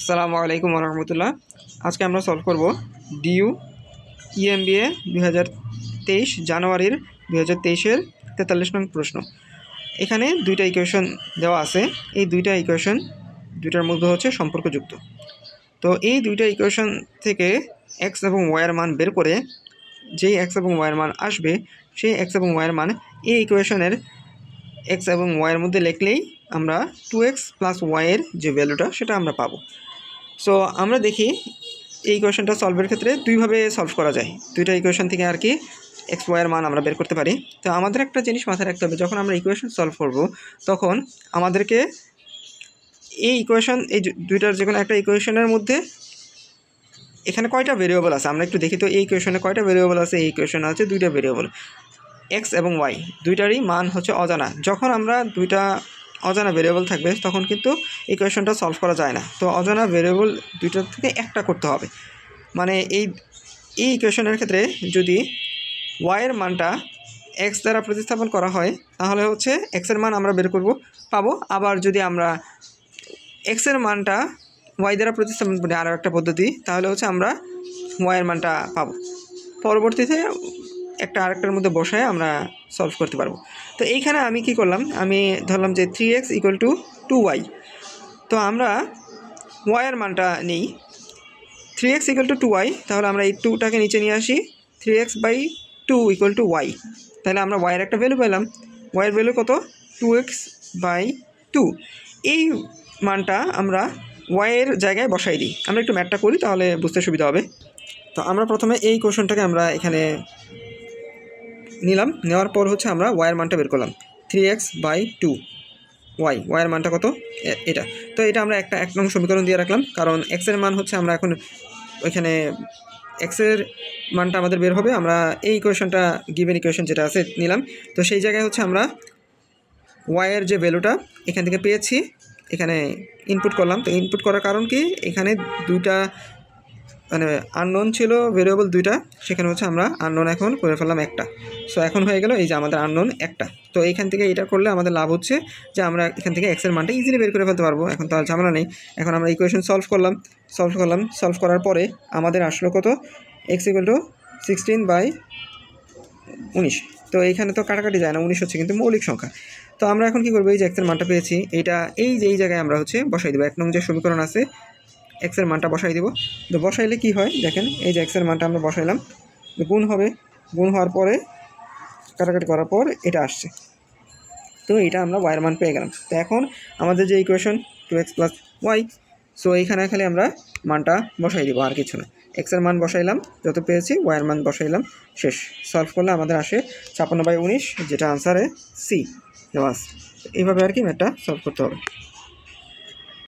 আসসালামু আলাইকুম রহমতুল্লাহ। আজকে আমরা সলভ করব ডিইউ ইএমবিএ 2023 জানুয়ারির 2023-এর 43 নং প্রশ্ন। এখানে দুইটা ইকুয়েশন দেওয়া আছে। এই দুইটা ইকুয়েশন দুইটার মধ্যে হচ্ছে সম্পর্কযুক্ত। তো এই দুইটা ইকুয়েশন থেকে এক্স এবং ওয়াইয়ের মান বের করে যেই এক্স এবং ওয়াইয়ের মান আসবে সেই এক্স এবং ওয়াইয়ের মান এই ইকুয়েশনের এক্স এবং ওয়াইয়ের মধ্যে লিখলেই আমরা 2x + y-এর যে ভ্যালুটা সেটা আমরা পাবো। সো আমরা দেখি এই ইকুয়েশনটা সলভের ক্ষেত্রে দুইভাবে সলভ করা যায়। দুইটা ইকুয়েশন থেকে আর কি এক্স ওয়াইয়ের মান আমরা বের করতে পারি। তো আমাদের একটা জিনিস মাথায় রাখতে হবে, যখন আমরা ইকুয়েশন সলভ করব তখন আমাদেরকে এই ইকুয়েশন এই দুইটার যে কোনো একটা ইকুয়েশনের মধ্যে এখানে কয়টা ভেরিয়েবল আছে আমরা একটু দেখি। তো এই ইকুয়েশনে কয়টা ভেরিয়েবল আছে? এই ইকুয়েশনে আছে দুইটা ভেরিয়েবল, এক্স এবং ওয়াই। দুইটারই মান হচ্ছে অজানা। যখন আমরা দুইটা অজানা ভেরিয়েবল থাকবে তখন কিন্তু ইকুয়েশনটা সলভ করা যায় না। তো অজানা ভেরিয়েবল দুইটার থেকে একটা করতে হবে। মানে এই ইকুয়েশনের ক্ষেত্রে যদি ওয়াইয়ের মানটা এক্স দ্বারা প্রতিস্থাপন করা হয় তাহলে হচ্ছে এক্সের মান আমরা বের করব পাবো। আবার যদি আমরা এক্সের মানটা ওয়াই দ্বারা প্রতিস্থাপন করি আরও একটা পদ্ধতি, তাহলে হচ্ছে আমরা ওয়াইয়ের মানটা পাবো। পরবর্তীতে একটা আরেকটার মধ্যে বসায় আমরা সলভ করতে পারবো। তো এইখানে আমি কি করলাম, আমি ধরলাম যে 3x = 2y। তো আমরা ওয়াইয়ের মানটা নিই 3x = 2y। তাহলে আমরা এই 2টাকে নিচে নিয়ে আসি, 3x/2 = y। তাহলে আমরা ওয়াইয়ের একটা ভ্যালু পেলাম। ওয়াইয়ের ভ্যালু কত? 2x/2। এই মানটা আমরা ওয়াইয়ের জায়গায় বসাই দিই। আমরা একটু ম্যাথটা করি তাহলে বুঝতে সুবিধা হবে। তো আমরা প্রথমে এই কোশ্চেনটাকে আমরা এখানে নিলাম, নেওয়ার পর হচ্ছে আমরা ওয়াইয়ের মানটা বের করলাম 3x/2 ওয়াইয়ের মানটা কত? এটা। তো এটা আমরা একটা 1 নং সমীকরণ দিয়ে রাখলাম, কারণ এক্সের মান হচ্ছে আমরা এখন ওইখানে এক্সের মানটা আমাদের বের হবে। আমরা এই ইকুয়েশনটা গিভেন ইকুয়েশন যেটা আছে নিলাম। তো সেই জায়গায় হচ্ছে আমরা ওয়াইয়ের যে ভ্যালুটা এখান থেকে পেয়েছি এখানে ইনপুট করলাম। তো ইনপুট করার কারণ কি, এখানে দুইটা মানে আননোন ছিল ভেরিয়েবল দুইটা, সেখানে হচ্ছে আমরা আননোন এখন করে ফেললাম একটা। সো এখন হয়ে গেল এই যে আমাদের আননোন একটা। তো এইখান থেকে এটা করলে আমাদের লাভ হচ্ছে যে আমরা এখান থেকে এক্সের মানটা ইজিলি বের করে ফেলতে পারবো। এখন তো আর ঝামেলা নেই। এখন আমরা ইকুয়েশন সলভ করার পরে আমাদের আসলো কত? x = 16/19। তো এইখানে তো কাটাকাটি যায় না, 19 হচ্ছে কিন্তু মৌলিক সংখ্যা। তো আমরা এখন কি করবো, এই যে এক্সের মানটা পেয়েছি এইটা এই জায়গায় আমরা হচ্ছে বসাই দেবো। 1 নং যে সমীকরণ আছে এক্সের মানটা বসাই দেবো। তো বসাইলে কি হয় দেখেন, এই যে এক্সের মানটা আমরা বসাইলাম, গুণ হবে, গুণ হওয়ার পরে কাটাকাটি করার পর এটা আসছে। তো এটা আমরা ওয়াইয়ের মান পেয়ে গেলাম। তো এখন আমাদের যে ইকুয়েশন 2x + y, সো এইখানে খালি আমরা মানটা বসাই দিব, আর কিছু না। এক্সের মান বসাইলাম যত পেয়েছি, ওয়াইয়ের মান বসাইলাম, শেষ। সলভ করলে আমাদের আসে 56/19, যেটা আনসারে সি দেওয়া আছে। এইভাবে আর কি ম্যাথটা সলভ করতে হবে।